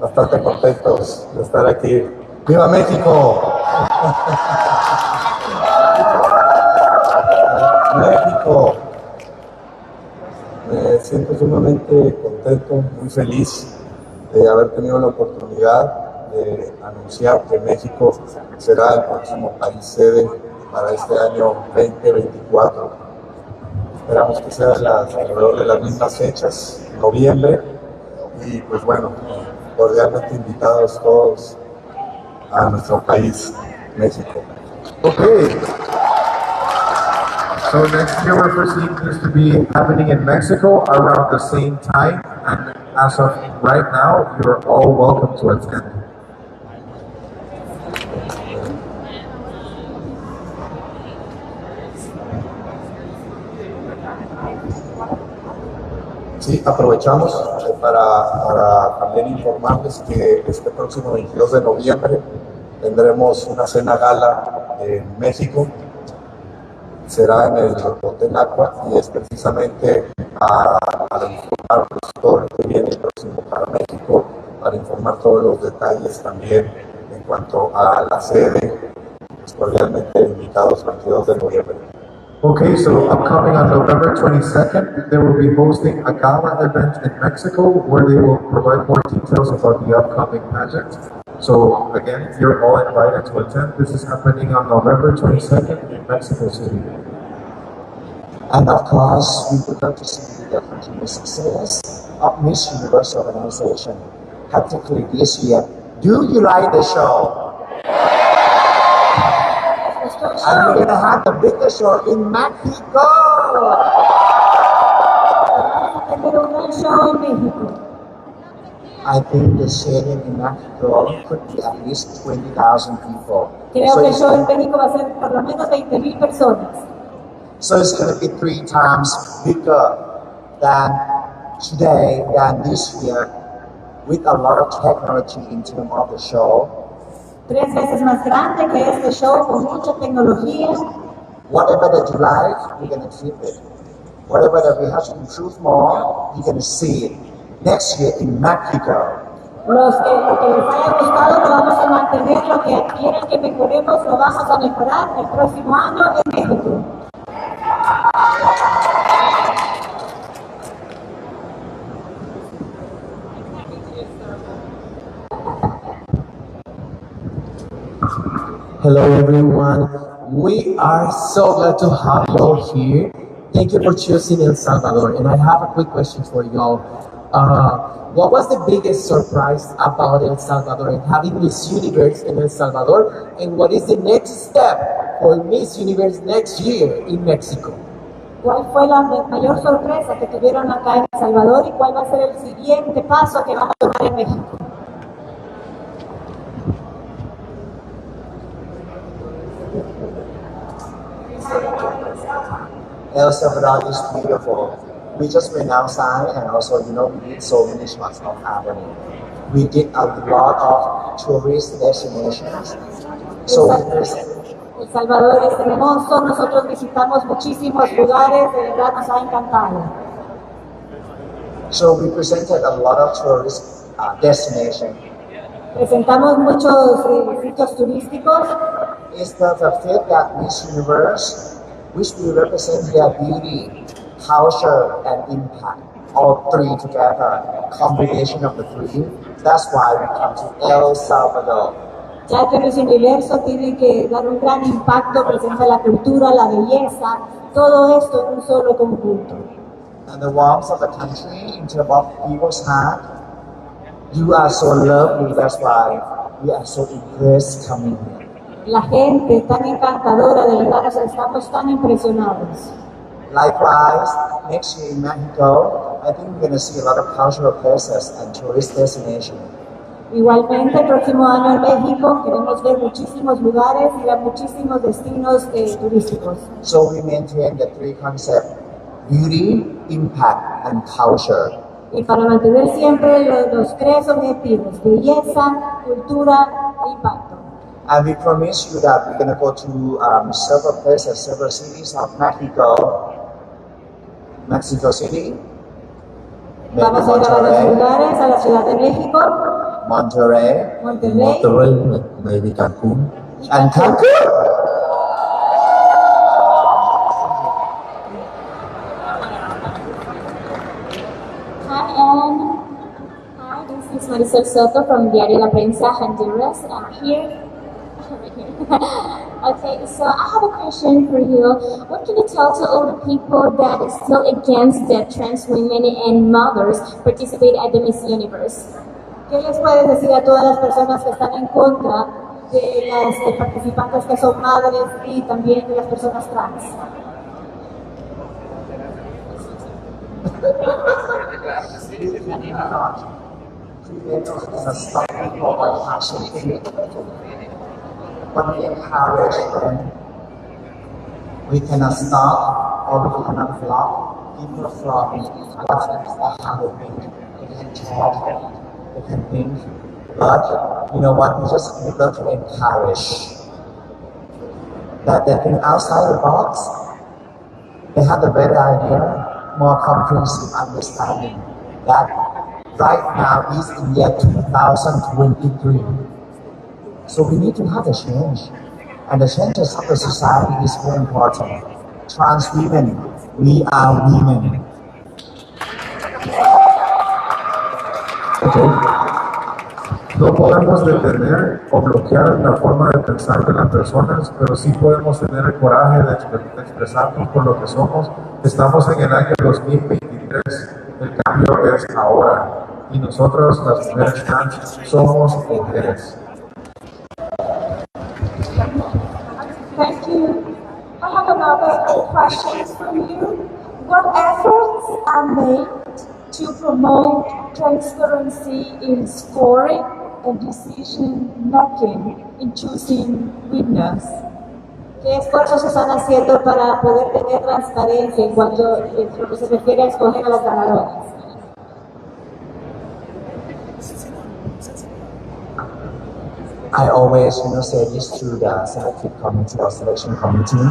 bastante contentos de estar aquí. ¡Viva México! México. Me siento sumamente contento, muy feliz de haber tenido la oportunidad de anunciar que México será el próximo país sede para este año 2024. Esperamos que sea alrededor de las mismas fechas, noviembre, y pues bueno, cordialmente invitados todos a nuestro país, México. Okay. So next year we're foreseeing this to be happening in Mexico around the same time, and as of right now, you're all welcome to attend. Sí, aprovechamos para también informarles que este próximo 22 de noviembre tendremos una cena gala en México. Será en el Hotel Aqua y es precisamente para informar todo lo que viene próximo para México, para informar todos los detalles también en cuanto a la sede. Cordialmente invitados el 22 de noviembre. Okay, so upcoming on November 22nd, they will be hosting a gala event in Mexico where they will provide more details about the upcoming pageant. So again, you're all invited to attend. This is happening on November 22nd in Mexico City. And of course, we would love to see the continuous success of Miss Universo organization, particularly this year. Do you like the show? And we're going to have the biggest show in Mexico. I think the stadium in Mexico could be at least 20,000 people. Creo que el show en México va a ser por lo menos 20,000 personas. So it's going to be 3 times bigger than today, than this year, with a lot of technology in terms of the show. 3 veces más grande que este show con mucha tecnología. Whatever that you like, we're going to keep it. Whatever that we have to improve more, you're going to see it next year in Mexico. Lo que les haya gustado lo vamos a mantener, lo que quieran que mejoremos lo vamos a mejorar el próximo año en México. Hello everyone, we are so glad to have you all here. Thank you for choosing El Salvador, and I have a quick question for you all. What was the biggest surprise about El Salvador and having Miss Universe in El Salvador, and what is the next step for Miss Universe next year in Mexico? ¿Cuál fue la mayor sorpresa que tuvieron acá en El Salvador y cuál va a ser el siguiente paso que van a tomar en México? El Salvador is beautiful. We just went outside and also, we did so many shots of happening. We did a lot of tourist destinations. So El Salvador es hermoso, nosotros visitamos muchísimos lugares, de verdad nos ha encantado. So we presented a lot of tourist destinations. Presentamos muchos sitios turísticos. It's the fact that Miss Universe, which we represent their beauty, culture, and impact, all 3 together, combination of the 3. That's why we come to El Salvador. Ya que Miss Universo tiene que dar un gran impacto, presenta la cultura, la belleza, todo esto en un solo conjunto. And the warmth of the country, in terms of people's heart, you are so lovely, that's why we are so impressed coming here. La gente tan encantadora, de verdad estamos tan impresionados. Likewise, next year in Mexico, I think we're going to see a lot of cultural places and tourist destinations. Igualmente, el próximo año en México queremos ver muchísimos lugares y ver muchísimos destinos turísticos. So we maintain the 3 concepts: beauty, impact, and culture. Y para mantener siempre los 3 objetivos: belleza, cultura e impacto. And we promise you that we're going to go to several places, several cities of Mexico City. Vamos a ir a varios lugares, a la Ciudad de México. Monterrey, Monterrey, maybe Cancún. and Cancun. Hi, Anne. Hi, this is Marisol Soto from Diario La Prensa, Honduras. I'm here. Okay, so I have a question for you. What can you tell to all the people that is still against that trans women and mothers participate at the Miss Universe? ¿Qué les puedes decir a todas las personas que están en contra de las participantes que son madres y también de las personas trans? When we encourage them, we cannot stop or we cannot block people from what they think. They can talk, they can think, but you know what? We just need to encourage that they think outside the box. They have a better idea, more comprehensive understanding that right now is in year 2023. So we need to have a change. And the changes of the society is very important. Trans women, we are women. Okay. No podemos detener o bloquear la forma de pensar de las personas, pero sí podemos tener el coraje de expresarnos por lo que somos. Estamos en el año 2023, el cambio es ahora. Y nosotros, las mujeres trans, somos mujeres. Thank you. I have another question for you. What efforts are made to promote transparency in scoring and decision making in choosing winners? ¿Qué esfuerzos se están haciendo para poder tener transparencia en cuanto lo que se refiere a escoger a las ganadoras? I always, say this to the selective committee or selection committee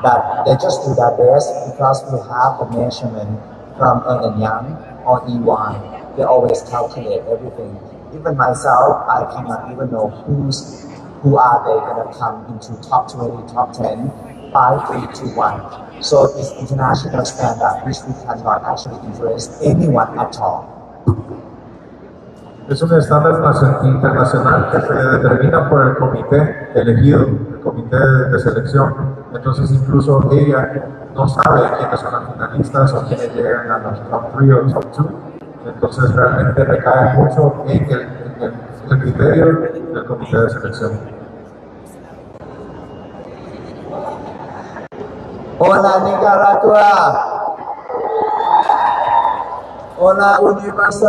that they just do their best because we have the measurement from Ernst & Young or EY. They always calculate everything. Even myself, I cannot even know who are they going to come into top 20, top 10, 5, 3, 2, 1. So it's international standard which we cannot actually influence anyone at all. Es un estándar internacional que se determina por el comité elegido, el comité de selección. Entonces incluso ella no sabe quiénes son las finalistas o quiénes llegan a los top 3 o top 2. Entonces realmente recae mucho en el criterio del comité de selección. Hola Nicaragua. Hola Universo.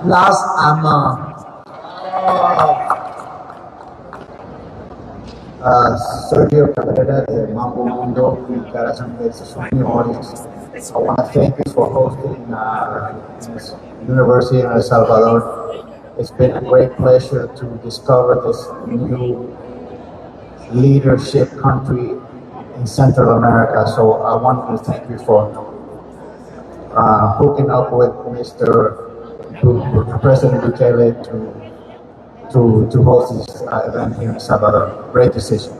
Las amo. Sergio Cabrera de Mambo Mundo y Corazón de Universo. I want to thank you for hosting Miss Universo in El Salvador. It's been a great pleasure to discover this new leadership country in Central America. So I want to thank you for hooking up with President Bukele to host this event here in El Salvador. Great decision.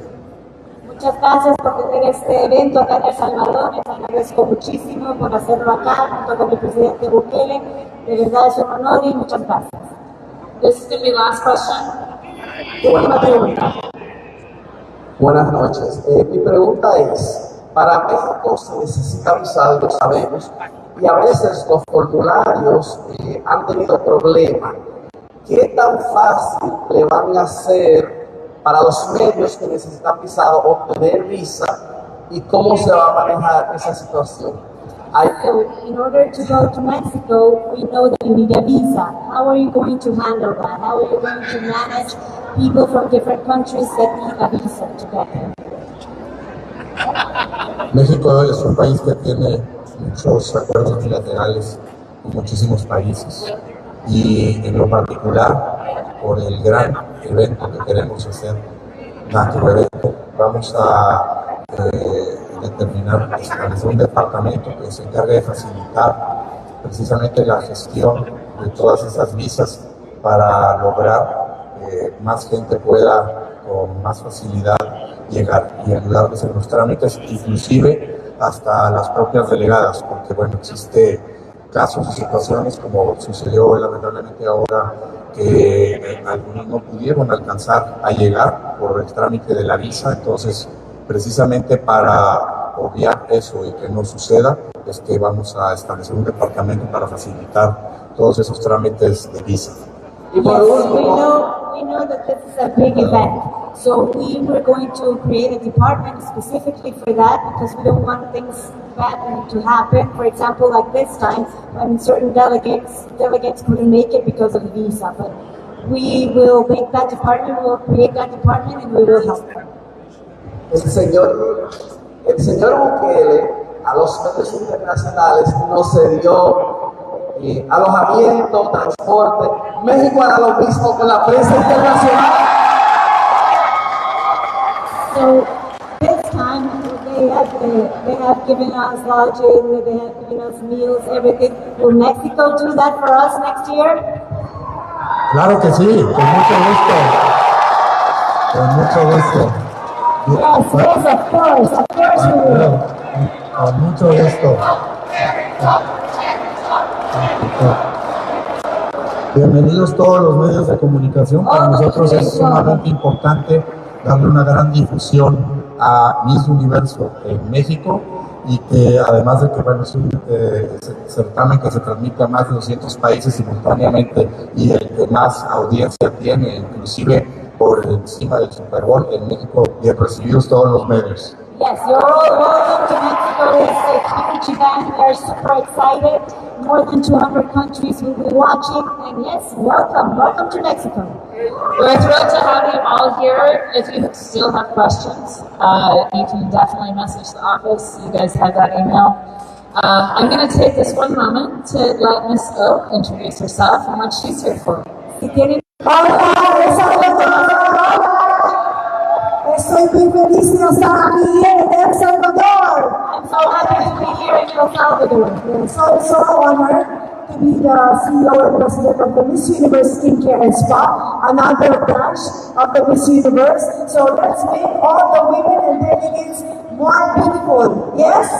Muchas gracias por tener este evento acá en El Salvador. Les agradezco muchísimo por hacerlo acá junto con el presidente Bukele. De verdad es un honor y muchas gracias. This is going to be last question. Última pregunta. Buenas noches. Mi pregunta es, para México se necesita visado, y lo sabemos, y a veces los formularios han tenido problemas. ¿Qué tan fácil le van a hacer para los medios que necesitan visado obtener visa y cómo se va a manejar esa situación? So, in order to go to Mexico, we know that you need a visa. How are you going to handle that? How are you going to manage people from different countries that need a visa to get there? México es un país que tiene muchos acuerdos bilaterales con muchísimos países y en lo particular por el gran evento que queremos hacer, nuestro evento, vamos a establecer un departamento que se encargue de facilitar precisamente la gestión de todas esas visas para lograr que más gente pueda con más facilidad llegar y ayudarles en los trámites, inclusive hasta las propias delegadas, porque bueno, existe casos y situaciones como sucedió lamentablemente ahora que algunos no pudieron alcanzar a llegar por el trámite de la visa. Entonces precisamente para obviar eso y que no suceda es que vamos a establecer un departamento para facilitar todos esos trámites de visa. Yes, we know that this is a big event, so we were going to create a department specifically for that because we don't want things bad to happen. For example, like this time, when certain delegates couldn't make it because of the visa, but we will make that department, we will create that department, and we will help them. El señor Bukele a los medios internacionales no se dio alojamiento, transporte. México hará lo mismo con la prensa internacional. So this time they have given us lodging, they have given us meals, everything. Will Mexico do that for us next year? Claro que sí, con mucho gusto. Con mucho gusto. Yes, of course we will. Con mucho gusto. Bienvenidos todos los medios de comunicación. Para nosotros es sumamente importante darle una gran difusión a Miss Universo en México y que además de que bueno, es un certamen que se transmite a más de 200 países simultáneamente y el que más audiencia tiene, inclusive por encima del Super Bowl en México. Bien recibidos todos los medios. Yes, you're all welcome to Mexico. It's a huge event. We are super excited. More than 200 countries will be watching. And yes, welcome to Mexico. We're thrilled to have you all here. If you still have questions, you can definitely message the office. You guys have that email. I'm going to take this one moment to let Miss O introduce herself and what she's here for. Si tienen Estoy muy feliz de estar aquí en El Salvador. I'm so happy to be here in El Salvador. So honored to be the CEO and President of the Miss Universe Skincare and Spa, another branch of the Miss Universe. So let's make all the women and delegates more beautiful. Yes?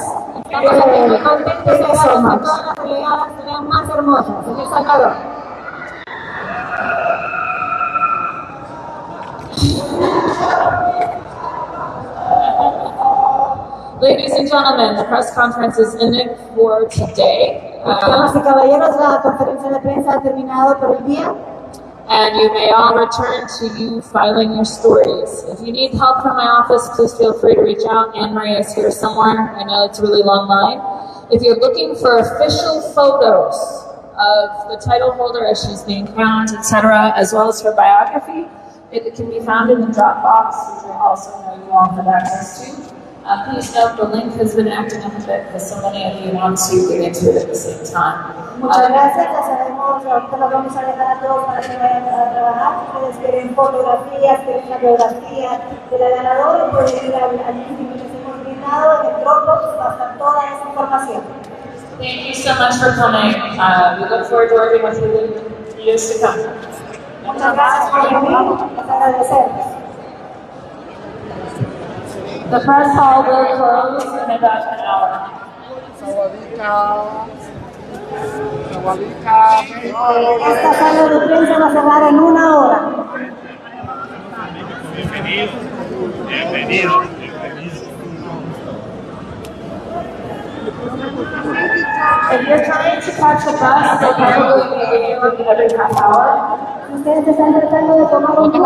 Estamos muy contentos de que todas las delegadas se vean más hermosas en El Salvador. Ladies and gentlemen, the press conference is ended for today. Damas y caballeros, la conferencia de prensa ha terminado por el día. And you may all return to you filing your stories. If you need help from my office, please feel free to reach out. Anne Marie is here somewhere. I know it's a really long line. If you're looking for official photos of the title holder as she's being crowned, etc., as well as her biography, it can be found in the Dropbox, which I also know you all have access to. Please note the link has been acting up a bit because so many of you want to get into it at the same time. Muchas gracias, ya sabemos, ahorita los vamos a dejar a todos para que vayan a trabajar. Ustedes quieren fotografías, quieren la biografía de la ganadora, pueden ir al link que les hemos brindado, en el Dropbox, va a estar toda esa información. Thank you so much for coming. We look forward to working with you in the years to come. Muchas gracias por venir, les agradecemos. The press hall will close in about an hour. Esta sala de prensa va a cerrar en 1 hora. Bienvenido. If you're trying to catch a bus, they'll probably be leaving every half hour. Ustedes están tratando de tomar un bus,